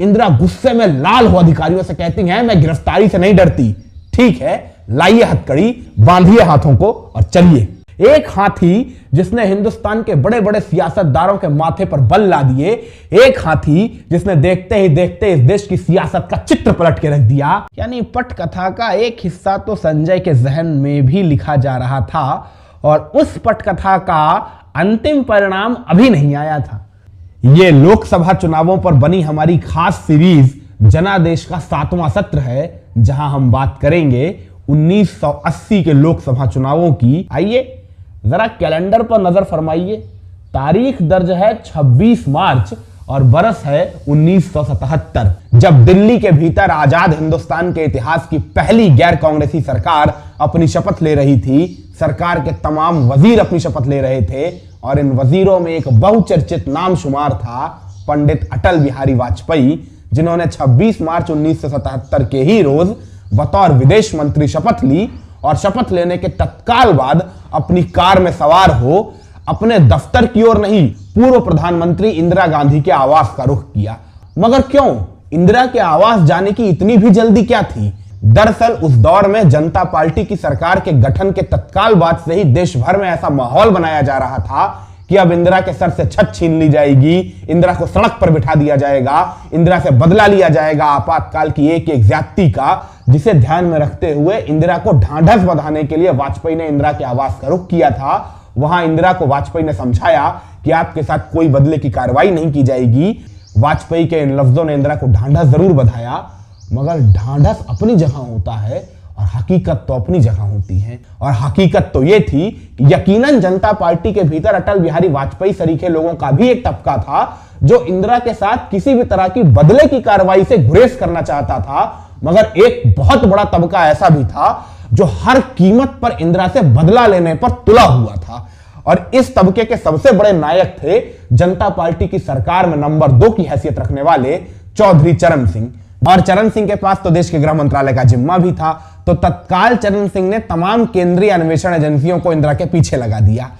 इंदिरा गुस्से में लाल हो अधिकारियों से कहती हैं, मैं गिरफ्तारी से नहीं डरती। ठीक है, लाइए हथकड़ी, बांधिए हाथों को और चलिए। एक हाथी जिसने हिंदुस्तान के बड़े बड़े सियासतदारों के माथे पर बल ला दिए, एक हाथी जिसने देखते ही देखते इस देश की सियासत का चित्र पलट के रख दिया। यानी पटकथा का एक हिस्सा तो संजय के जहन में भी लिखा जा रहा था और उस पटकथा का अंतिम परिणाम अभी नहीं आया था। यह लोकसभा चुनावों पर बनी हमारी खास सीरीज जनादेश का 7वां सत्र है, जहां हम बात करेंगे 1980 के लोकसभा चुनावों की। आइए जरा कैलेंडर पर नजर फरमाइए। तारीख दर्ज है 26 मार्च और बरस है 1977, जब दिल्ली के भीतर आजाद हिंदुस्तान के इतिहास की पहली गैर कांग्रेसी सरकार अपनी शपथ ले रही थी। सरकार के तमाम वजीर अपनी शपथ ले रहे थे और इन वजीरों में एक बहुचर्चित नाम शुमार था पंडित अटल बिहारी वाजपेयी, जिन्होंने 26 मार्च 1977 के ही रोज बतौर विदेश मंत्री शपथ ली और शपथ लेने के तत्काल बाद अपनी कार में सवार हो अपने दफ्तर की ओर नहीं, पूर्व प्रधानमंत्री इंदिरा गांधी के आवास का रुख किया। मगर क्यों? इंदिरा के आवास जाने की इतनी भी जल्दी क्या थी? दरअसल उस दौर में जनता पार्टी की सरकार के गठन के तत्काल बाद से ही देश भर में ऐसा माहौल बनाया जा रहा था कि अब इंदिरा के सर से छत छीन ली जाएगी, इंदिरा को सड़क पर बिठा दिया जाएगा, इंदिरा से बदला लिया जाएगा आपातकाल की एक एक ज्यादती का, जिसे ध्यान में रखते हुए इंदिरा को ढांढस बंधाने के लिए वाजपेयी ने इंदिरा के आवास का रुख किया था। वहां इंदिरा को वाजपेयी ने समझाया कि आपके साथ कोई बदले की कार्रवाई नहीं की जाएगी। वाजपेयी के इन लफ्जों ने इंदिरा को ढांढस जरूर बंधाया, मगर ढांढस अपनी जगह होता है और हकीकत तो अपनी जगह होती है। और हकीकत तो यह थी कि यकीनन जनता पार्टी के भीतर अटल बिहारी वाजपेयी सरीखे लोगों का भी एक तबका था जो इंदिरा के साथ किसी भी तरह की बदले की कार्रवाई से गुरेज करना चाहता था। मगर एक बहुत बड़ा तबका ऐसा भी था जो हर कीमत पर इंदिरा से बदला लेने पर तुला हुआ था और इस तबके के सबसे बड़े नायक थे जनता पार्टी की सरकार में नंबर 2 की हैसियत रखने वाले चौधरी चरण सिंह। और चरण सिंह के पास तो देश के गृह मंत्रालय का जिम्मा भी था, तो तत्काल चरण सिंह ने तमाम केंद्रीय अन्वेषण एजेंसियों को इंदिरा के पीछे लगा दिया।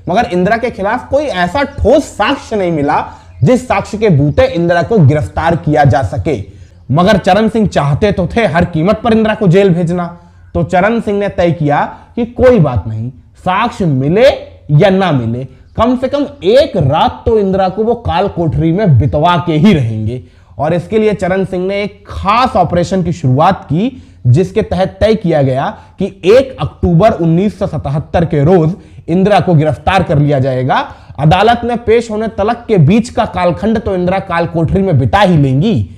मगर इंदिरा के खिलाफ कोई ऐसा ठोस साक्ष्य नहीं मिला जिस साक्ष्य के बूते इंदिरा को गिरफ्तार किया जा सके। मगर चरण सिंह चाहते तो थे हर कीमत पर इंदिरा को जेल भेजना, तो चरण सिंह ने तय किया कि कोई बात नहीं, साक्ष्य मिले या ना मिले, कम से कम एक रात तो इंदिरा को वो काल कोठरी में बितवा के ही रहेंगे। और इसके लिए चरण सिंह ने एक खास ऑपरेशन की शुरुआत की, जिसके तहत तय किया गया कि 1 अक्टूबर 1977 के रोज इंदिरा को गिरफ्तार कर लिया जाएगा। अदालत में पेश होने तलक के बीच का कालखंड तो इंदिरा काल कोठरी में बिता ही लेंगी।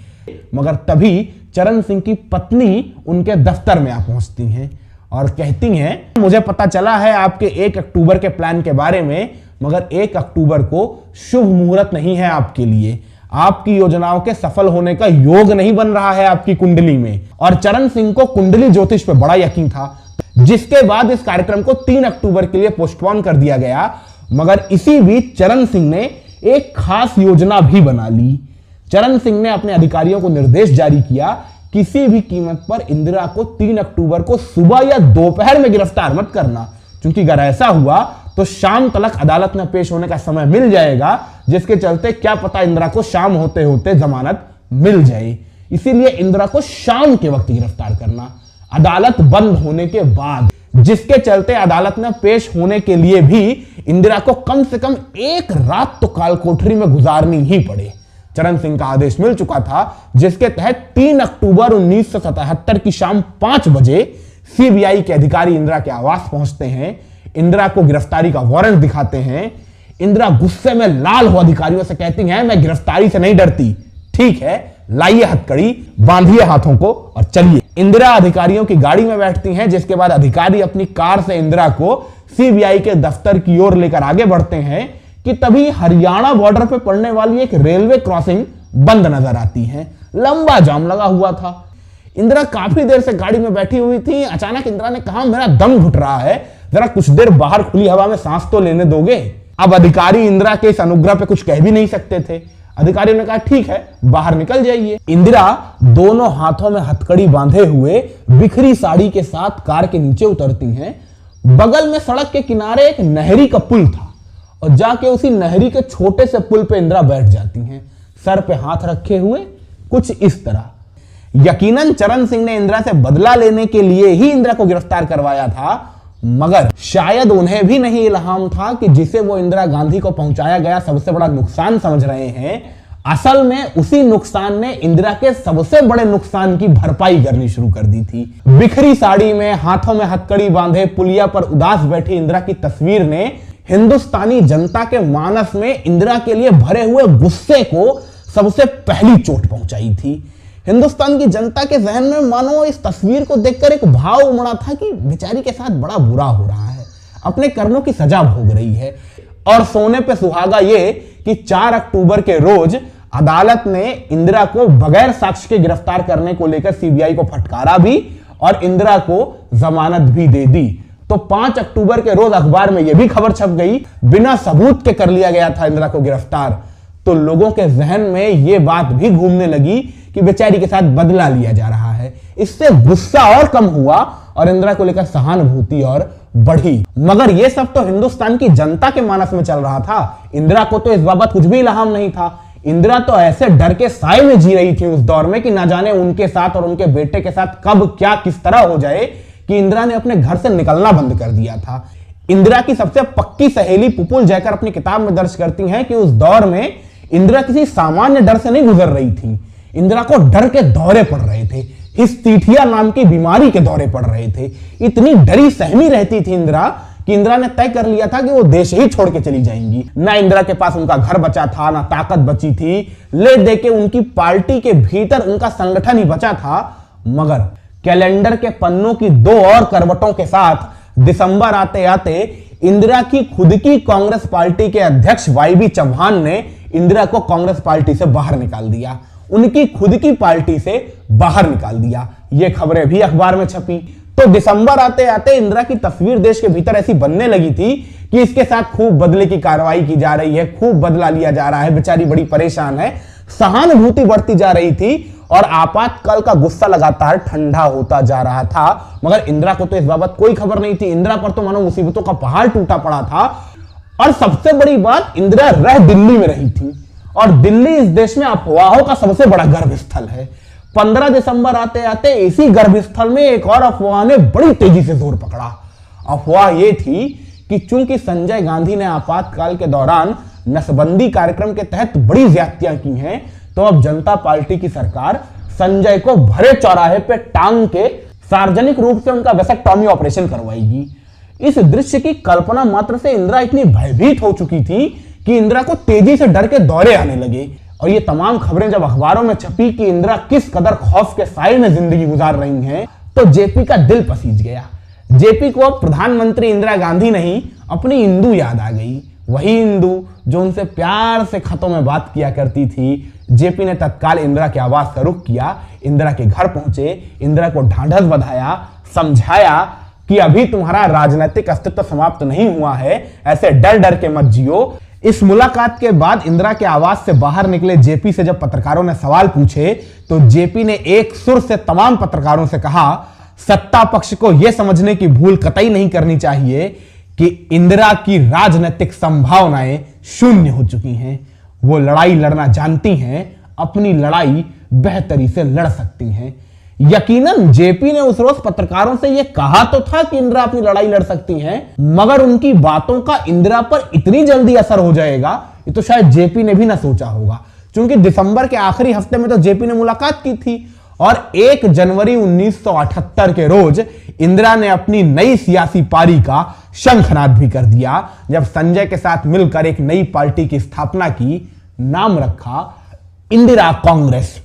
मगर तभी चरण सिंह की पत्नी उनके दफ्तर में आ पहुंचती हैं और कहती हैं, मुझे पता चला है आपके 1 अक्टूबर के प्लान के बारे में, मगर 1 अक्टूबर को शुभ मुहूर्त नहीं है आपके लिए, आपकी योजनाओं के सफल होने का योग नहीं बन रहा है आपकी कुंडली में। और चरण सिंह को कुंडली ज्योतिष पे बड़ा यकीन था, जिसके बाद इस कार्यक्रम को 3 अक्टूबर के लिए पोस्टपोन कर दिया गया। मगर इसी बीच चरण सिंह ने एक खास योजना भी बना ली। चरण सिंह ने अपने अधिकारियों को निर्देश जारी किया, किसी भी कीमत पर इंदिरा को 3 अक्टूबर को सुबह या दोपहर में गिरफ्तार मत करना, क्योंकि अगर ऐसा हुआ तो शाम तलक अदालत में पेश होने का समय मिल जाएगा, जिसके चलते क्या पता इंदिरा को शाम होते होते जमानत मिल जाए। इसीलिए इंदिरा को शाम के वक्त गिरफ्तार करना, अदालत बंद होने के बाद, जिसके चलते अदालत में पेश होने के लिए भी इंदिरा को कम से कम एक रात तो काल कोठरी में गुजारनी ही पड़े। चरण सिंह का आदेश मिल चुका था, जिसके तहत 3 अक्टूबर 1977 की शाम 5 बजे सीबीआई के अधिकारी इंदिरा के आवास पहुंचते हैं, इंदिरा को गिरफ्तारी का वारंट दिखाते हैं। इंदिरा गुस्से में लाल हो अधिकारियों से कहती हैं, मैं गिरफ्तारी से नहीं डरती। ठीक है, लाइए हथकड़ी, बांधिए हाथों को और चलिए। इंदिरा अधिकारियों की गाड़ी में बैठती हैं, जिसके बाद अधिकारी अपनी कार से इंदिरा को सीबीआई के दफ्तर की ओर लेकर आगे बढ़ते हैं कि तभी हरियाणा बॉर्डर पर पड़ने वाली एक रेलवे क्रॉसिंग बंद नजर आती है। लंबा जाम लगा हुआ था। इंदिरा काफी देर से गाड़ी में बैठी हुई थी। अचानक इंदिरा ने कहा, मेरा दम घुट रहा है, जरा कुछ देर बाहर खुली हवा में सांस तो लेने दोगे। अब अधिकारी इंदिरा के इस अनुग्रह पे कुछ कह भी नहीं सकते थे। अधिकारियों ने कहा, ठीक है, बाहर निकल जाइए। इंदिरा दोनों हाथों में हथकड़ी बांधे हुए बिखरी साड़ी के साथ कार के नीचे उतरती हैं। बगल में सड़क के किनारे एक नहरी का पुल था और जाके उसी नहरी के छोटे से पुल पे इंदिरा बैठ जाती हैं, सर पे हाथ रखे हुए, कुछ इस तरह। यकीनन चरण सिंह ने इंदिरा से बदला लेने के लिए ही इंदिरा को गिरफ्तार करवाया था, मगर शायद उन्हें भी नहीं इल्हाम था कि जिसे वो इंदिरा गांधी को पहुंचाया गया सबसे बड़ा नुकसान समझ रहे हैं, असल में उसी नुकसान ने इंदिरा के सबसे बड़े नुकसान की भरपाई करनी शुरू कर दी थी। बिखरी साड़ी में, हाथों में हथकड़ी बांधे, पुलिया पर उदास बैठी इंदिरा की तस्वीर ने हिंदुस्तानी जनता के मानस में इंदिरा के लिए भरे हुए गुस्से को सबसे पहली चोट पहुंचाई थी। हिंदुस्तान की जनता के जहन में मानो इस तस्वीर को देखकर एक भाव उमड़ा था कि बेचारी के साथ बड़ा बुरा हो रहा है, अपने कर्मों की सजा भोग रही है। और सोने पे सुहागा ये कि 4 अक्टूबर के रोज अदालत ने इंदिरा को बगैर साक्ष्य के गिरफ्तार करने को लेकर सीबीआई को फटकारा भी और इंदिरा को जमानत भी दे दी। तो 5 अक्टूबर के रोज अखबार में यह भी खबर छप गई, बिना सबूत के कर लिया गया था इंदिरा को गिरफ्तार। तो लोगों के जहन में यह बात भी घूमने लगी कि बेचारी के साथ बदला लिया जा रहा है। इससे गुस्सा और कम हुआ और इंदिरा को लेकर सहानुभूति और बढ़ी। मगर यह सब तो हिंदुस्तान की जनता के मानस में चल रहा था, इंदिरा को तो इस बाबत कुछ भी इल्हाम नहीं था। इंदिरा तो ऐसे डर के साए में जी रही थी उस दौर में कि ना जाने उनके साथ और उनके बेटे के साथ कब क्या किस तरह हो जाए, कि इंदिरा ने अपने घर से निकलना बंद कर दिया था। इंदिरा की सबसे पक्की सहेली पुपुल जयकर अपनी किताब में दर्ज करती हैं कि उस दौर में इंदिरा किसी सामान्य डर से नहीं गुजर रही थी, इंदिरा को डर के दौरे पड़ रहे थे, हिस्टीठिया नाम की बीमारी के दौरे पड़ रहे थे। इतनी डरी सहमी रहती थी इंदिरा कि इंदिरा ने तय कर लिया था कि वो देश ही छोड़ के चली जाएंगी। ना इंदिरा के पास उनका घर बचा था, ना ताकत बची थी, ले दे के उनकी पार्टी के भीतर उनका संगठन ही बचा था। मगर कैलेंडर के पन्नों की 2 और करवटों के साथ दिसंबर आते आते इंदिरा की खुद की कांग्रेस पार्टी के अध्यक्ष वाईबी चौहान ने इंदिरा को कांग्रेस पार्टी से बाहर निकाल दिया, उनकी खुद की पार्टी से बाहर निकाल दिया। ये खबरें भी अखबार में छपी। तो दिसंबर आते आते इंदिरा की तस्वीर देश के भीतर ऐसी बनने लगी थी कि इसके साथ खूब बदले की कार्रवाई की जा रही है, खूब बदला लिया जा रहा है, बेचारी बड़ी परेशान है, सहानुभूति बढ़ती जा रही थी और आपातकाल का गुस्सा लगातार ठंडा होता जा रहा था। मगर इंदिरा को तो इस बाबत कोई खबर नहीं थी, इंदिरा पर तो मानो मुसीबतों का पहाड़ टूटा पड़ा था। और सबसे बड़ी बात, इंदिरा रह दिल्ली में रही थी और दिल्ली इस देश में अफवाहों का सबसे बड़ा गर्भस्थल है। 15 दिसंबर आते आते इसी गर्भस्थल में एक और अफवाह ने बड़ी तेजी से जोर पकड़ा। अफवाह यह थी कि चूंकि संजय गांधी ने आपातकाल के दौरान नसबंदी कार्यक्रम के तहत बड़ी ज्यादतियां की हैं, तो अब जनता पार्टी की सरकार संजय को भरे चौराहे पे टांग के सार्वजनिक रूप से उनका वेसेक्टॉमी ऑपरेशन करवाएगी। इस दृश्य की कल्पना मात्र से इंदिरा इतनी भयभीत हो चुकी थी कि इंदिरा को तेजी से डर के दौरे आने लगे। और ये तमाम खबरें जब अखबारों में छपी कि इंदिरा किस कदर खौफ के साए में जिंदगी गुजार रही हैं, तो जेपी का दिल पसीज गया। जेपी को अब प्रधानमंत्री इंदिरा गांधी नहीं, अपनी इंदू याद आ गई, वही इंदू जो उनसे प्यार से खतों में बात किया करती थी। जेपी ने तत्काल इंदिरा के आवास का रुख किया, इंदिरा के घर पहुंचे, इंदिरा को ढांढस बंधाया, समझाया कि अभी तुम्हारा राजनीतिक अस्तित्व समाप्त नहीं हुआ है, ऐसे डर डर के मत जियो। इस मुलाकात के बाद इंदिरा के आवास से बाहर निकले जेपी से जब पत्रकारों ने सवाल पूछे, तो जेपी ने एक सुर से तमाम पत्रकारों से कहा, सत्ता पक्ष को यह समझने की भूल कतई नहीं करनी चाहिए कि इंदिरा की राजनीतिक संभावनाएं शून्य हो चुकी हैं। वो लड़ाई लड़ना जानती हैं, अपनी लड़ाई बेहतरी से लड़ सकती हैं। यकीनन जेपी ने उस रोज पत्रकारों से यह कहा तो था कि इंदिरा अपनी लड़ाई लड़ सकती हैं, मगर उनकी बातों का इंदिरा पर इतनी जल्दी असर हो जाएगा ये तो शायद जेपी ने भी ना सोचा होगा। क्योंकि दिसंबर के आखिरी हफ्ते में तो जेपी ने मुलाकात की थी और 1 जनवरी 1978 के रोज इंदिरा ने अपनी नई सियासी पारी का शंखनाद भी कर दिया, जब संजय के साथ मिलकर एक नई पार्टी की स्थापना की। नाम रखा इंदिरा कांग्रेस,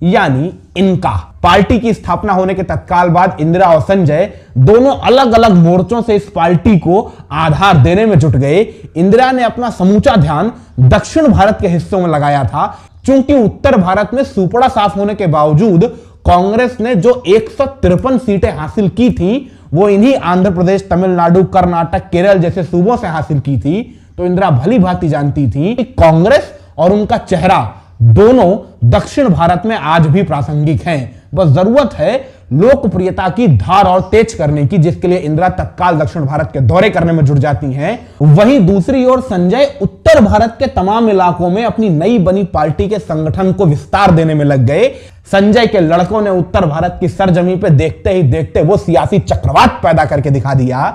यानी इनका। पार्टी की स्थापना होने के तत्काल बाद इंदिरा और संजय दोनों अलग अलग मोर्चों से इस पार्टी को आधार देने में जुट गए। इंदिरा ने अपना समूचा ध्यान दक्षिण भारत के हिस्सों में लगाया था, क्योंकि उत्तर भारत में सुपड़ा साफ होने के बावजूद कांग्रेस ने जो 153 सीटें हासिल की थी, वो इन्हीं आंध्र प्रदेश, तमिलनाडु, कर्नाटक, केरल जैसे सूबों से हासिल की थी। तो इंदिरा भली भांति जानती थी कि कांग्रेस और उनका चेहरा दोनों दक्षिण भारत में आज भी प्रासंगिक हैं। बस जरूरत है लोकप्रियता की धार और तेज करने की, जिसके लिए इंदिरा तत्काल दक्षिण भारत के दौरे करने में जुट जाती हैं। वहीं दूसरी ओर संजय उत्तर भारत के तमाम इलाकों में अपनी नई बनी पार्टी के संगठन को विस्तार देने में लग गए। संजय के लड़कों ने उत्तर भारत की सरजमी पे देखते ही देखते वो सियासी चक्रवात पैदा करके दिखा दिया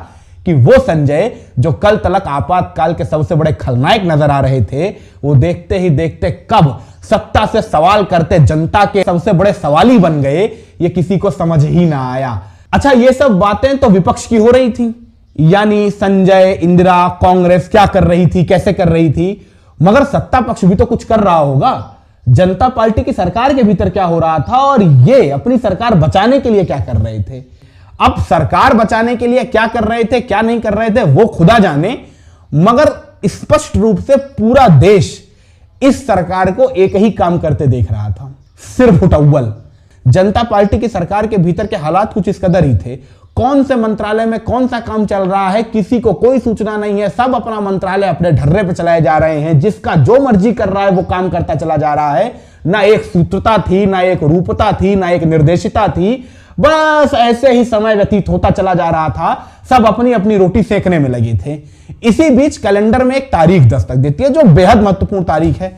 कि वो संजय जो कल तलक आपातकाल के सबसे बड़े खलनायक नजर आ रहे थे, वो देखते ही देखते कब सत्ता से सवाल करते जनता के सबसे बड़े सवाली बन गए, ये किसी को समझ ही ना आया। अच्छा, ये सब बातें तो विपक्ष की हो रही थी, यानी संजय, इंदिरा, कांग्रेस क्या कर रही थी, कैसे कर रही थी, मगर सत्ता पक्ष भी तो कुछ कर रहा होगा। जनता पार्टी की सरकार के भीतर क्या हो रहा था और ये अपनी सरकार बचाने के लिए क्या कर रहे थे। अब सरकार बचाने के लिए क्या कर रहे थे, क्या नहीं कर रहे थे, वो खुदा जाने, मगर स्पष्ट रूप से पूरा देश इस सरकार को एक ही काम करते देख रहा था, सिर्फ उटव्वल। जनता पार्टी की सरकार के भीतर के हालात कुछ इस कदर ही थे, कौन से मंत्रालय में कौन सा काम चल रहा है किसी को कोई सूचना नहीं है, सब अपना मंत्रालय अपने ढर्रे पे चलाए जा रहे हैं, जिसका जो मर्जी कर रहा है वो काम करता चला जा रहा है। ना एक सूत्रता थी, ना एक रूपता थी, ना एक निर्देशिता थी, बस ऐसे ही समय व्यतीत होता चला जा रहा था, सब अपनी अपनी रोटी सेकने में लगे थे। इसी बीच कैलेंडर में एक तारीख दस्तक देती है जो बेहद महत्वपूर्ण तारीख है,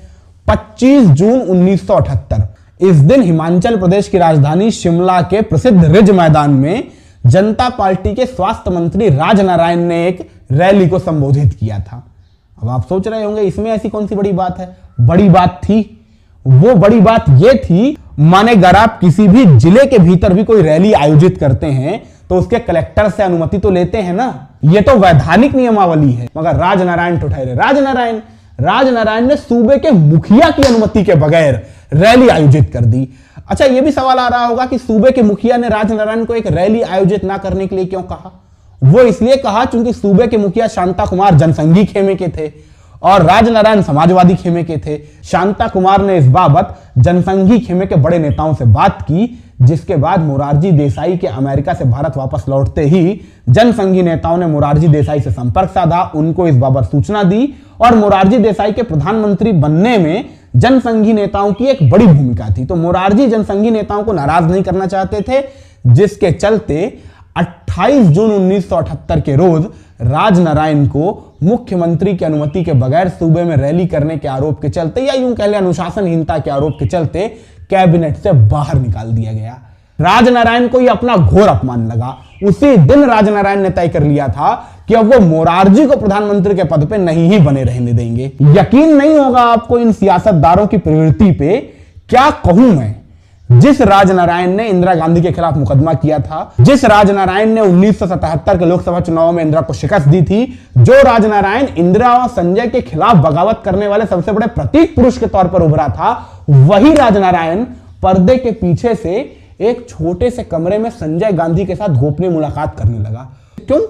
25 जून 1978। इस दिन हिमाचल प्रदेश की राजधानी शिमला के प्रसिद्ध रिज मैदान में जनता पार्टी के स्वास्थ्य मंत्री राजनारायण ने एक रैली को संबोधित किया था। अब आप सोच रहे होंगे इसमें ऐसी कौन सी बड़ी बात है। बड़ी बात थी, वो बड़ी बात यह थी, माने अगर आप किसी भी जिले के भीतर भी कोई रैली आयोजित करते हैं तो उसके कलेक्टर से अनुमति तो लेते हैं ना, ये तो वैधानिक नियमावली है। मगर राजनारायण तो ठहरे राजनारायण ने सूबे के मुखिया की अनुमति के बगैर रैली आयोजित कर दी। अच्छा, यह भी सवाल आ रहा होगा कि सूबे के मुखिया ने राजनारायण को एक रैली आयोजित ना करने के लिए क्यों कहा। वो इसलिए कहा क्योंकि सूबे के मुखिया शांता कुमार जनसंघी खेमे के थे और राजनारायण समाजवादी खेमे के थे। शांता कुमार ने इस बाबत जनसंघी खेमे के बड़े नेताओं से बात की, जिसके बाद मोरारजी देसाई के अमेरिका से भारत वापस लौटते ही जनसंघी नेताओं ने मोरारजी देसाई से संपर्क साधा, उनको इस बाबत सूचना दी और मोरारजी देसाई के प्रधानमंत्री बनने में जनसंघी नेताओं की एक बड़ी भूमिका थी। तो मोरारजी जनसंघी नेताओं को नाराज नहीं करना चाहते थे, जिसके चलते 28 जून 1978 के रोज राजनारायण को मुख्यमंत्री की अनुमति के बगैर सूबे में रैली करने के आरोप के चलते, या यूं कह लें अनुशासनहीनता के आरोप के चलते, कैबिनेट से बाहर निकाल दिया गया। राजनारायण को यह अपना घोर अपमान लगा। उसी दिन राजनारायण ने तय कर लिया था कि अब वो मोरारजी को प्रधानमंत्री के पद पे नहीं ही बने रहने देंगे। यकीन नहीं होगा आपको इन सियासतदारों की प्रवृत्ति पे, क्या कहूं मैं। जिस राजनारायण ने इंदिरा गांधी के खिलाफ मुकदमा किया था, जिस राजनारायण ने 1977 के लोकसभा चुनाव में इंदिरा को शिकस्त दी थी, जो राजनारायण इंदिरा और संजय के खिलाफ बगावत करने वाले सबसे बड़े प्रतीक पुरुष के तौर पर उभरा था, वही राजनारायण पर्दे के पीछे से एक छोटे से कमरे में संजय गांधी के साथ गोपनीय मुलाकात करने लगा। क्यों?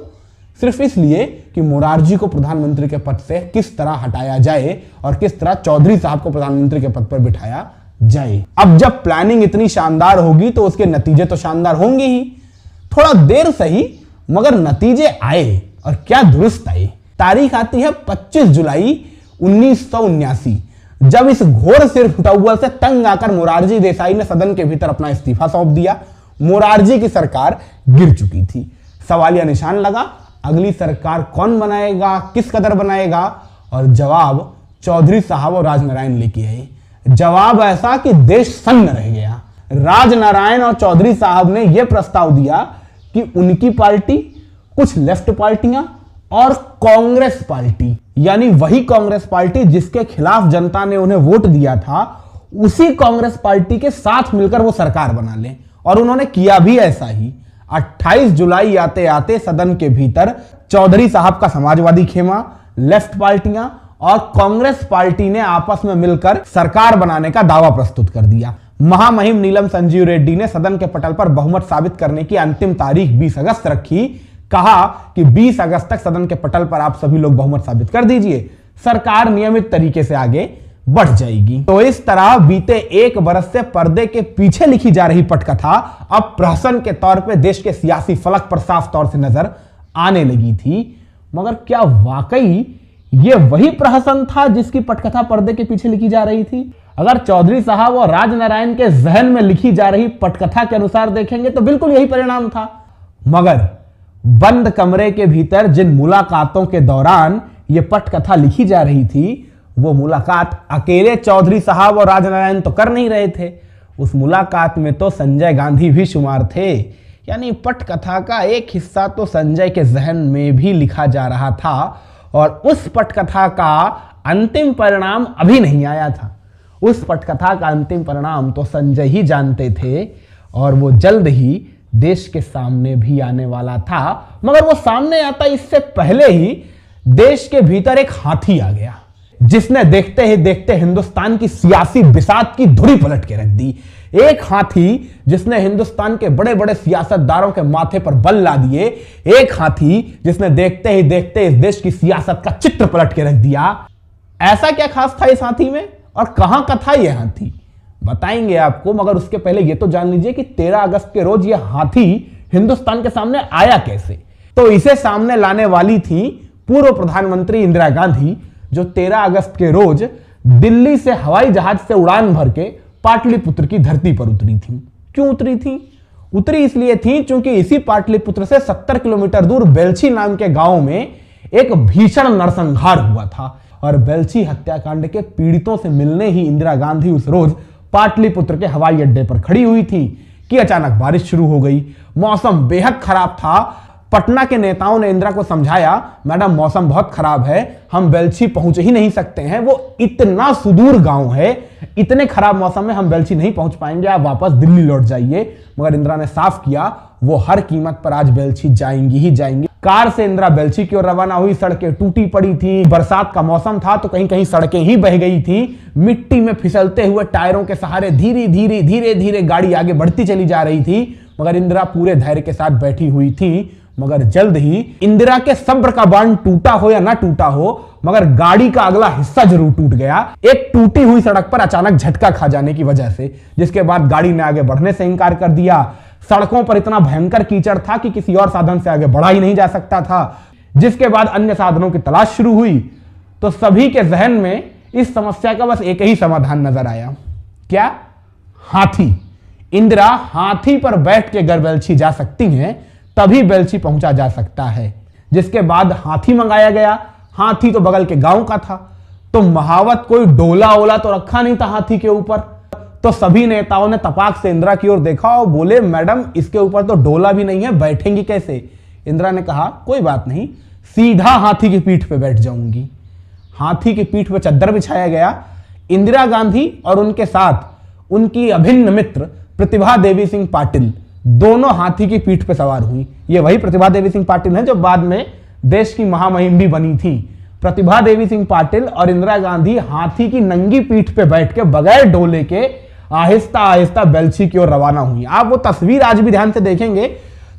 सिर्फ इसलिए कि मोरारजी को प्रधानमंत्री के पद से किस तरह हटाया जाए और किस तरह चौधरी साहब को प्रधानमंत्री के पद पर बिठाया जाए। अब जब प्लानिंग इतनी शानदार होगी तो उसके नतीजे तो शानदार होंगे ही। थोड़ा देर सही मगर नतीजे आए, और क्या दुरुस्त आए। तारीख आती है 25 जुलाई 1979, जब इस घोर सिर फुटौल से तंग आकर मोरारजी देसाई ने सदन के भीतर अपना इस्तीफा सौंप दिया। मोरारजी की सरकार गिर चुकी थी। सवालिया निशान लगा, अगली सरकार कौन बनाएगा, किस कदर बनाएगा, और जवाब चौधरी साहब और राजनारायण लेके आए। जवाब ऐसा कि देश सन्न रह गया। राजनारायण और चौधरी साहब ने यह प्रस्ताव दिया कि उनकी पार्टी, कुछ लेफ्ट पार्टियां और कांग्रेस पार्टी, यानी वही कांग्रेस पार्टी जिसके खिलाफ जनता ने उन्हें वोट दिया था, उसी कांग्रेस पार्टी के साथ मिलकर वो सरकार बना लें। और उन्होंने किया भी ऐसा ही। 28 जुलाई आते आते सदन के भीतर चौधरी साहब का समाजवादी खेमा, लेफ्ट पार्टियां और कांग्रेस पार्टी ने आपस में मिलकर सरकार बनाने का दावा प्रस्तुत कर दिया। महामहिम नीलम संजीव रेड्डी ने सदन के पटल पर बहुमत साबित करने की अंतिम तारीख 20 अगस्त रखी। कहा कि 20 अगस्त तक सदन के पटल पर आप सभी लोग बहुमत साबित कर दीजिए, सरकार नियमित तरीके से आगे बढ़ जाएगी। तो इस तरह बीते 1 बरस से पर्दे के पीछे लिखी जा रही पटकथा अब प्रहसन के तौर पर देश के सियासी फलक पर साफ तौर से नजर आने लगी थी। मगर क्या वाकई ये वही प्रहसन था जिसकी पटकथा पर्दे के पीछे लिखी जा रही थी? अगर चौधरी साहब और राजनारायण के जहन में लिखी जा रही पटकथा के अनुसार देखेंगे तो बिल्कुल यही परिणाम था। मगर बंद कमरे के भीतर जिन मुलाकातों के दौरान यह पटकथा लिखी जा रही थी, वो मुलाकात अकेले चौधरी साहब और राजनारायण तो कर नहीं रहे थे। उस मुलाकात में तो संजय गांधी भी शुमार थे। यानी पटकथा का एक हिस्सा तो संजय के जहन में भी लिखा जा रहा था और उस पटकथा का अंतिम परिणाम अभी नहीं आया था। उस पटकथा का अंतिम परिणाम तो संजय ही जानते थे और वो जल्द ही देश के सामने भी आने वाला था। मगर वो सामने आता इससे पहले ही देश के भीतर एक हाथी आ गया, जिसने देखते ही देखते हिंदुस्तान की सियासी बिसात की धुरी पलट के रख दी। एक हाथी जिसने हिंदुस्तान के बड़े बड़े सियासतदारों के माथे पर बल ला दिए। एक हाथी जिसने देखते ही देखते इस देश की सियासत का चित्र पलट के रख दिया। ऐसा क्या खास था इस हाथी में और कहां का था यह हाथी, बताएंगे आपको। मगर उसके पहले यह तो जान लीजिए कि 13 अगस्त के रोज यह हाथी हिंदुस्तान के सामने आया कैसे। तो इसे सामने लाने वाली थी पूर्व प्रधानमंत्री इंदिरा गांधी, जो 13 अगस्त के रोज दिल्ली से हवाई जहाज से उड़ान भर के पाटलिपुत्र की धरती पर उतरी थी। क्यों उतरी थी? उतरी इसलिए थी क्योंकि इसी पाटलिपुत्र से 70 किलोमीटर दूर बेलछी नाम के गांव में एक भीषण नरसंहार हुआ था और बेलछी हत्याकांड के पीड़ितों से मिलने ही इंदिरा गांधी उस रोज पाटलिपुत्र के हवाई अड्डे पर खड़ी हुई थी कि अचानक बारिश शुरू हो गई। मौसम बेहद खराब था। पटना के नेताओं ने इंदिरा को समझाया, मैडम मौसम बहुत खराब है, हम बेलछी पहुंच ही नहीं सकते हैं, वो इतना सुदूर गांव है, इतने खराब मौसम में हम बेलछी नहीं पहुंच पाएंगे, आप वापस दिल्ली लौट जाइए। मगर इंदिरा ने साफ किया वो हर कीमत पर आज बेलछी जाएंगी ही जाएंगी। कार से इंदिरा बेलछी की ओर रवाना हुई। सड़कें टूटी पड़ी थी, बरसात का मौसम था तो कहीं कहीं सड़कें ही बह गई थी। मिट्टी में फिसलते हुए टायरों के सहारे धीरे धीरे धीरे धीरे गाड़ी आगे बढ़ती चली जा रही थी। मगर इंदिरा पूरे धैर्य के साथ बैठी हुई थी। मगर जल्द ही इंदिरा के सब्र का बांध टूटा हो या ना टूटा हो, मगर गाड़ी का अगला हिस्सा जरूर टूट गया, एक टूटी हुई सड़क पर अचानक झटका खा जाने की वजह से, जिसके बाद गाड़ी ने आगे बढ़ने से इंकार कर दिया। सड़कों पर इतना भयंकर कीचड़ था कि किसी और साधन से आगे बढ़ा ही नहीं जा सकता था, जिसके बाद अन्य साधनों की तलाश शुरू हुई। तो सभी के जहन में इस समस्या का बस एक ही समाधान नजर आया। क्या? हाथी। इंदिरा हाथी पर बैठ के अगर बेलछी जा सकती हैं तभी बेलछी पहुंचा जा सकता है। जिसके बाद हाथी मंगाया गया। हाथी तो बगल के गांव का था, तो महावत कोई डोला ओला तो रखा नहीं था हाथी के ऊपर। तो सभी नेताओं ने तपाक से इंदिरा की ओर देखा और बोले, मैडम इसके ऊपर तो डोला भी नहीं है, बैठेंगी कैसे? इंदिरा ने कहा, कोई बात नहीं, सीधा हाथी की पीठ पे बैठ जाऊंगी। हाथी की पीठ पे चद्दर बिछाया गया। इंदिरा गांधी और उनके साथ उनकी अभिन्न मित्र प्रतिभा देवी सिंह पाटिल दोनों हाथी की पीठ पे सवार हुई। ये वही प्रतिभा देवी सिंह पाटिल है जो बाद में देश की महामहिम भी बनी थी। प्रतिभा देवी सिंह पाटिल और इंदिरा गांधी हाथी की नंगी पीठ पे बैठ के बगैर डोले के आहिस्ता आहिस्ता बेलछी की ओर रवाना हुई। आप वो तस्वीर आज भी ध्यान से देखेंगे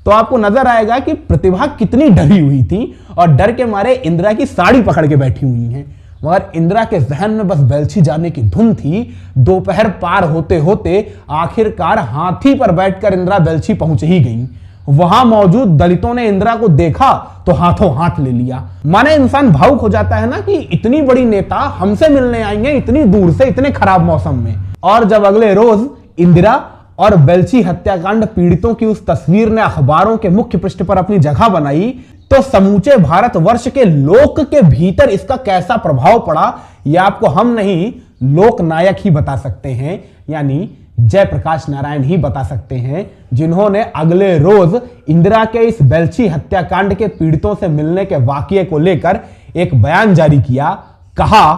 तो आपको नजर आएगा कि प्रतिभा कितनी डरी हुई थी और डर के मारे इंदिरा की साड़ी पकड़ के बैठी हुई हैं। मगर इंदिरा के जहन में बस बेलछी जाने की धुन थी। दोपहर पार होते होते आखिरकार हाथी पर बैठकर इंदिरा बेलछी पहुंच ही गई। वहां मौजूद दलितों ने इंदिरा को देखा तो हाथों हाथ ले लिया। माने इंसान भावुक हो जाता है ना कि इतनी बड़ी नेता हमसे मिलने आई है इतनी दूर से इतने खराब मौसम में। और जब अगले रोज इंदिरा और बेलछी हत्याकांड पीड़ितों की उस तस्वीर ने अखबारों के मुख्य पृष्ठ पर अपनी जगह बनाई तो समूचे भारतवर्ष के लोक के भीतर इसका कैसा प्रभाव पड़ा यह आपको हम नहीं लोक नायक ही बता सकते हैं, यानी जयप्रकाश नारायण ही बता सकते हैं, जिन्होंने अगले रोज इंदिरा के इस बेलछी हत्याकांड के पीड़ितों से मिलने के वाकये को लेकर एक बयान जारी किया। कहा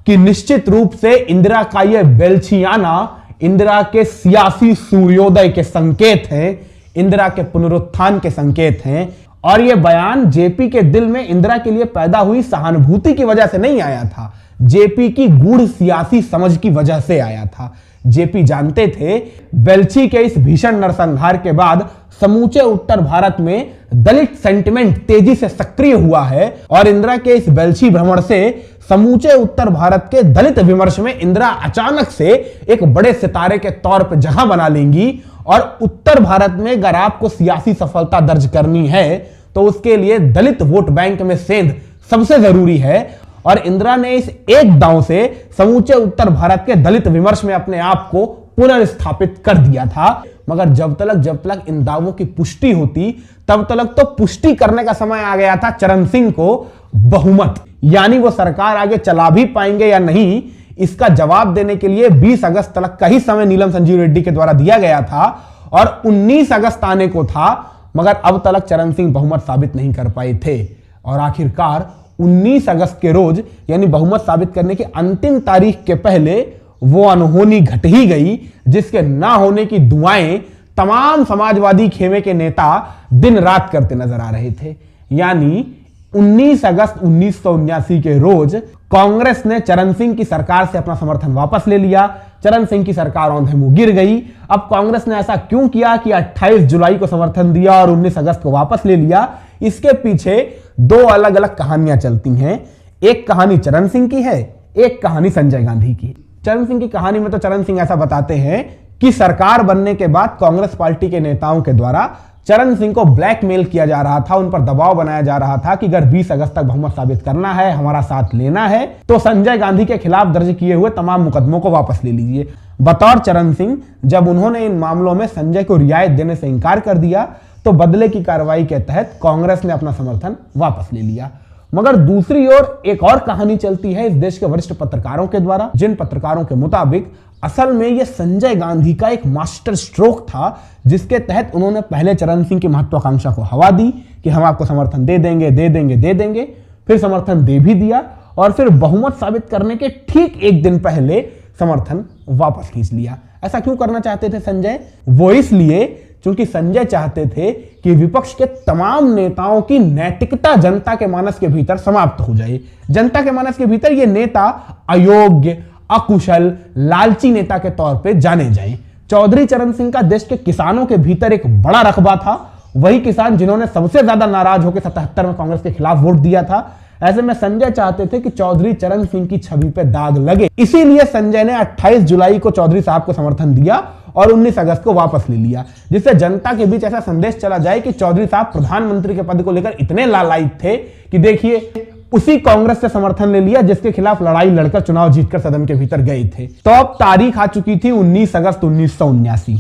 कि निश्चित रूप से इंदिरा का यह बेलछी आना इंदिरा के सियासी सूर्योदय के संकेत हैं, इंदिरा के पुनरुत्थान के संकेत हैं। और यह बयान जेपी के दिल में इंदिरा के लिए पैदा हुई सहानुभूति की वजह से नहीं आया था, जेपी की गूढ़ सियासी समझ की वजह से आया था। जेपी जानते थे बेलछी के इस भीषण नरसंहार के बाद समूचे उत्तर भारत में दलित सेंटिमेंट तेजी से सक्रिय हुआ है और इंदिरा के इस बेलछी भ्रमण से समूचे उत्तर भारत के दलित विमर्श में इंदिरा अचानक से एक बड़े सितारे के तौर पर जगह बना लेंगी। और उत्तर भारत में अगर आपको सियासी सफलता दर्ज करनी है तो उसके लिए दलित वोट बैंक में सेंध सबसे जरूरी है। और इंदिरा ने इस एक दांव से समूचे उत्तर भारत के दलित विमर्श में अपने आप को पुनर्स्थापित कर दिया था। मगर जब तक इन दावों की पुष्टि होती तब तक तो पुष्टि करने का समय आ गया था चरण सिंह को बहुमत, यानी वो सरकार आगे चला भी पाएंगे या नहीं, इसका जवाब देने के लिए 20 अगस्त तक का ही समय नीलम संजीव रेड्डी के द्वारा दिया गया था और 19 अगस्त आने को था, मगर अब तक चरण सिंह बहुमत साबित नहीं कर पाए थे। और आखिरकार 19 अगस्त के रोज यानी बहुमत साबित करने की अंतिम तारीख के पहले वो अनहोनी घट ही गई, जिसके ना होने की दुआएं तमाम समाजवादी खेमे के नेता दिन रात करते नजर आ रहे थे। यानी 19 अगस्त 1979 के रोज कांग्रेस ने चरण सिंह की सरकार से अपना समर्थन वापस ले लिया। चरण सिंह की सरकार औंधे मुंह गिर गई। अब कांग्रेस ने ऐसा क्यों किया कि 28 जुलाई को समर्थन दिया और 19 अगस्त को वापस ले लिया? इसके पीछे दो अलग अलग कहानियां चलती हैं। एक कहानी चरण सिंह की है, एक कहानी संजय गांधी की। चरण सिंह की कहानी में तो चरण सिंह ऐसा बताते हैं कि सरकार बनने के बाद कांग्रेस पार्टी के नेताओं के द्वारा चरण सिंह को ब्लैकमेल किया जा रहा था, उन पर दबाव बनाया जा रहा था कि अगर 20 अगस्त तक बहुमत साबित करना है, हमारा साथ लेना है, तो संजय गांधी के खिलाफ दर्ज किए हुए तमाम मुकदमों को वापस ले लीजिए। बतौर चरण सिंह जब उन्होंने इन मामलों में संजय को रियायत देने से इंकार कर दिया तो बदले की कार्रवाई के तहत कांग्रेस ने अपना समर्थन वापस ले लिया। मगर दूसरी ओर एक और कहानी चलती है इस देश के वरिष्ठ पत्रकारों के द्वारा, जिन पत्रकारों के मुताबिक असल में यह संजय गांधी का एक मास्टर स्ट्रोक था, जिसके तहत उन्होंने पहले चरण सिंह की महत्वाकांक्षा को हवा दी कि हम आपको समर्थन दे देंगे, फिर समर्थन दे भी दिया और फिर बहुमत साबित करने के ठीक एक दिन पहले समर्थन वापस खींच लिया। ऐसा क्यों करना चाहते थे संजय? वो इसलिए क्योंकि संजय चाहते थे कि विपक्ष के तमाम नेताओं की नैतिकता जनता के मानस के भीतर समाप्त हो जाए। जनता के मानस के भीतर ये नेता अयोग्य, अकुशल, लालची नेता के तौर पे जाने जाएं। चौधरी चरण सिंह का देश के किसानों के भीतर एक बड़ा रकबा था, वही किसान जिन्होंने सबसे ज्यादा नाराज होकर 77 में कांग्रेस के खिलाफ वोट दिया था। ऐसे में संजय चाहते थे कि चौधरी चरण सिंह की छवि पे दाग लगे, इसीलिए संजय ने 28 जुलाई को चौधरी साहब को समर्थन दिया और 19 अगस्त को वापस ले लिया, जिससे जनता के बीच ऐसा संदेश चला जाए कि चौधरी साहब प्रधानमंत्री के पद को लेकर इतने लालायित थे कि देखिए उसी कांग्रेस से समर्थन ले लिया जिसके खिलाफ लड़ाई लड़कर चुनाव जीतकर सदन के भीतर गए थे। तो अब तारीख आ चुकी थी 19 अगस्त 1979।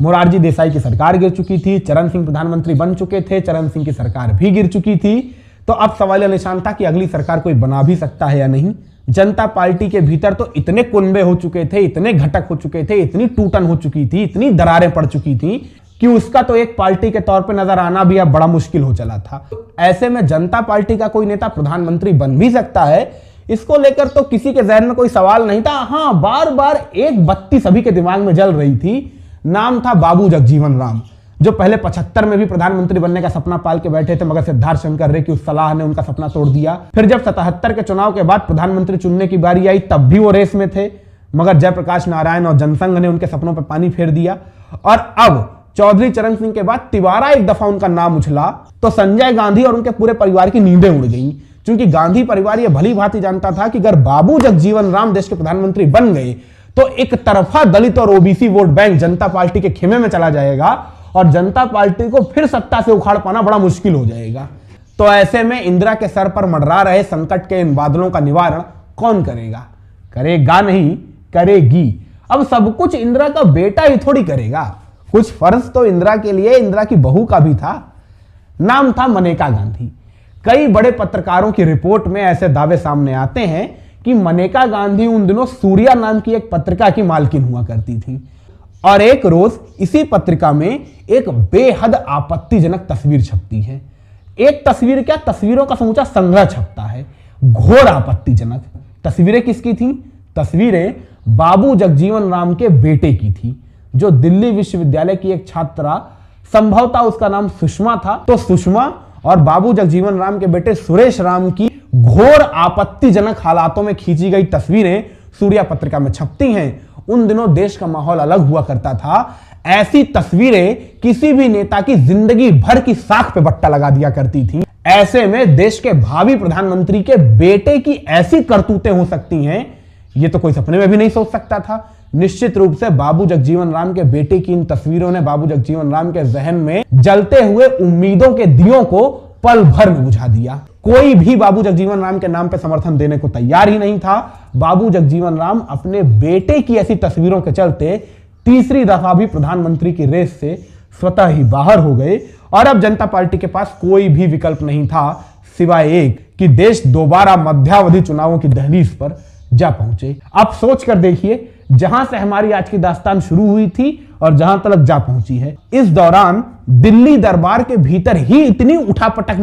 मोरारजी देसाई की सरकार गिर चुकी थी, चरण सिंह प्रधानमंत्री बन चुके थे, चरण सिंह की सरकार भी गिर चुकी थी। तो अब सवाल निशान था कि अगली सरकार कोई बना भी सकता है या नहीं। जनता पार्टी के भीतर तो इतने कुनबे हो चुके थे, इतने घटक हो चुके थे, इतनी टूटन हो चुकी थी, इतनी दरारें पड़ चुकी थी कि उसका तो एक पार्टी के तौर पे नजर आना भी अब बड़ा मुश्किल हो चला था। ऐसे में जनता पार्टी का कोई नेता प्रधानमंत्री बन भी सकता है, इसको लेकर तो किसी के जहन में कोई सवाल नहीं था। हाँ, बार बार एक बत्ती सभी के दिमाग में जल रही थी, नाम था बाबू जगजीवन राम, जो पहले 75 में भी प्रधानमंत्री बनने का सपना पाल के बैठे थे, मगर सिद्धार्थ शंकर रे की उस सलाह ने उनका सपना तोड़ दिया। फिर जब 77 के चुनाव के बाद प्रधानमंत्री चुनने की बारी आई तब भी वो रेस में थे, मगर जयप्रकाश नारायण और जनसंघ ने उनके सपनों पर पानी फेर दिया। और अब चौधरी चरण सिंह के बाद तिवारा एक दफा उनका नाम उछला तो संजय गांधी और उनके पूरे परिवार की नींदें उड़ गई, क्योंकि गांधी परिवार यह भली भांति जानता था कि अगर बाबू जगजीवन राम देश के प्रधानमंत्री बन गए तो एक तरफा दलित और ओबीसी वोट बैंक जनता पार्टी के खेमे में चला जाएगा और जनता पार्टी को फिर सत्ता से उखाड़ पाना बड़ा मुश्किल हो जाएगा। तो ऐसे में इंदिरा के सर पर मंडरा रहे संकट के इन बादलों का निवारण कौन करेगा? करेगा नहीं, करेगी। अब सब कुछ इंदिरा का बेटा ही थोड़ी करेगा, कुछ फर्ज तो इंदिरा के लिए इंदिरा की बहू का भी था। नाम था मनेका गांधी। कई बड़े पत्रकारों की रिपोर्ट में ऐसे दावे सामने आते हैं कि मनेका गांधी उन दिनों सूर्या नाम की एक पत्रिका की मालकिन हुआ करती थी और एक रोज इसी पत्रिका में एक बेहद आपत्तिजनक तस्वीर छपती है। एक तस्वीर क्या, तस्वीरों का समूचा संग्रह छपता है, घोर आपत्तिजनक। तस्वीरें किसकी थी? तस्वीरें बाबू जगजीवन राम के बेटे की थी, जो दिल्ली विश्वविद्यालय की एक छात्रा, संभवतः उसका नाम सुषमा था। तो सुषमा और बाबू जगजीवन राम के बेटे सुरेश राम की घोर आपत्तिजनक हालातों में खींची गई तस्वीरें सूर्या पत्रिका में छपती हैं। उन दिनों देश का माहौल अलग हुआ करता था। ऐसी तस्वीरें किसी भी नेता की जिंदगी भर की साख पे बट्टा लगा दिया करती थी। ऐसे में देश के भावी प्रधानमंत्री के बेटे की ऐसी करतूतें हो सकती हैं, ये तो कोई सपने में भी नहीं सोच सकता था। निश्चित रूप से बाबू जगजीवन राम के बेटे की इन तस्वीरों ने बाबू जगजीवन राम के जहन में जलते हुए उम्मीदों के दियों को पल भर में बुझा दिया। कोई भी बाबू जगजीवन राम के नाम पे समर्थन देने को तैयार ही नहीं था। बाबू जगजीवन राम अपने बेटे की ऐसी तस्वीरों के चलते तीसरी दफा भी प्रधानमंत्री की रेस से स्वतः ही बाहर हो गए और अब जनता पार्टी के पास कोई भी विकल्प नहीं था सिवाय एक कि देश दोबारा मध्यावधि चुनावों की दहलीज पर जा पहुंचे। अब सोच कर देखिए, जहां से हमारी आज की दास्तान शुरू हुई थी और जहां तक जा पहुंची है, इस दौरान दिल्ली दरबार के भीतर ही इतनी उठापटक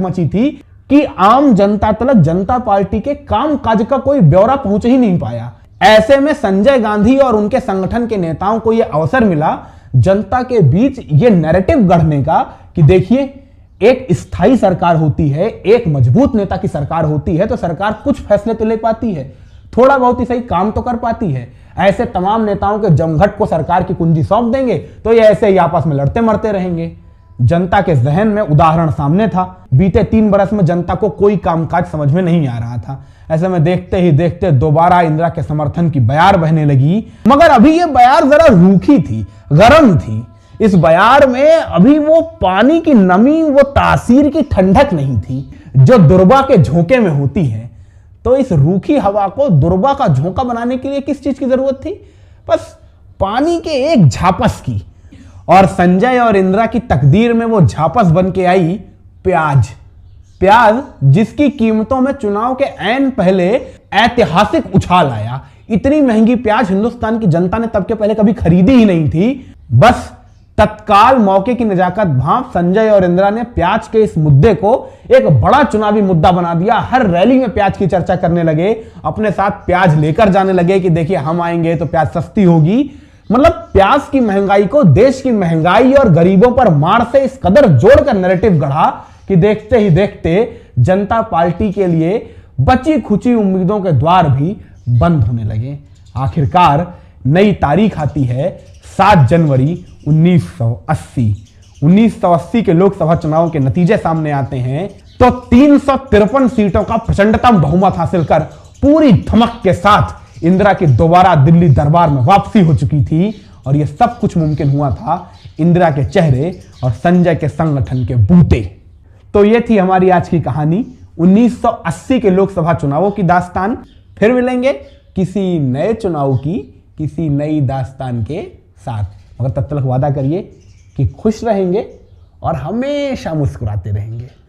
मची थी कि आम जनता तक जनता पार्टी के काम काज का कोई ब्यौरा पहुंच ही नहीं पाया। ऐसे में संजय गांधी और उनके संगठन के नेताओं को यह अवसर मिला जनता के बीच यह नैरेटिव गढ़ने का कि देखिए, एक स्थायी सरकार होती है, एक मजबूत नेता की सरकार होती है तो सरकार कुछ फैसले तो ले पाती है, थोड़ा बहुत ही सही काम तो कर पाती है। ऐसे तमाम नेताओं के जमघट को सरकार की कुंजी सौंप देंगे तो ये ऐसे ही आपस में लड़ते मरते रहेंगे। जनता के जहन में उदाहरण सामने था। बीते 3 बरस में जनता को कोई कामकाज समझ में नहीं आ रहा था। ऐसे में देखते ही देखते दोबारा इंदिरा के समर्थन की बयार बहने लगी, मगर अभी ये बयार जरा रूखी थी, गर्म थी। इस बयार में अभी वो पानी की नमी, वो तासीर की ठंडक नहीं थी जो दुर्बा के झोंके में होती है। तो इस रूखी हवा को दुर्बा का झोंका बनाने के लिए किस चीज की जरूरत थी? बस पानी के एक झापस की। और संजय और इंदिरा की तकदीर में वो झापस बन के आई प्याज। प्याज जिसकी कीमतों में चुनाव के ऐन पहले ऐतिहासिक उछाल आया। इतनी महंगी प्याज हिंदुस्तान की जनता ने तब के पहले कभी खरीदी ही नहीं थी। बस तत्काल मौके की नजाकत भांप संजय और इंदिरा ने प्याज के इस मुद्दे को एक बड़ा चुनावी मुद्दा बना दिया। हर रैली में प्याज की चर्चा करने लगे, अपने साथ प्याज लेकर जाने लगे कि देखिए हम आएंगे तो प्याज सस्ती होगी। मतलब प्याज की महंगाई को देश की महंगाई और गरीबों पर मार से इस कदर जोड़कर नैरेटिव गढ़ा कि देखते ही देखते जनता पार्टी के लिए बची खुची उम्मीदों के द्वार भी बंद होने लगे। आखिरकार नई तारीख आती है 7 जनवरी 1980। 1980 के लोकसभा चुनाव के नतीजे सामने आते हैं तो 353 सीटों का प्रचंडतम बहुमत हासिल कर पूरी धमक के साथ इंदिरा की दोबारा दिल्ली दरबार में वापसी हो चुकी थी। और यह सब कुछ मुमकिन हुआ था इंदिरा के चेहरे और संजय के संगठन के बूते। तो यह थी हमारी आज की कहानी, 1980 के लोकसभा चुनावों की दास्तान। फिर मिलेंगे किसी नए चुनाव की किसी नई दास्तान के साथ। मगर तब तक वादा करिए कि खुश रहेंगे और हमेशा मुस्कुराते रहेंगे।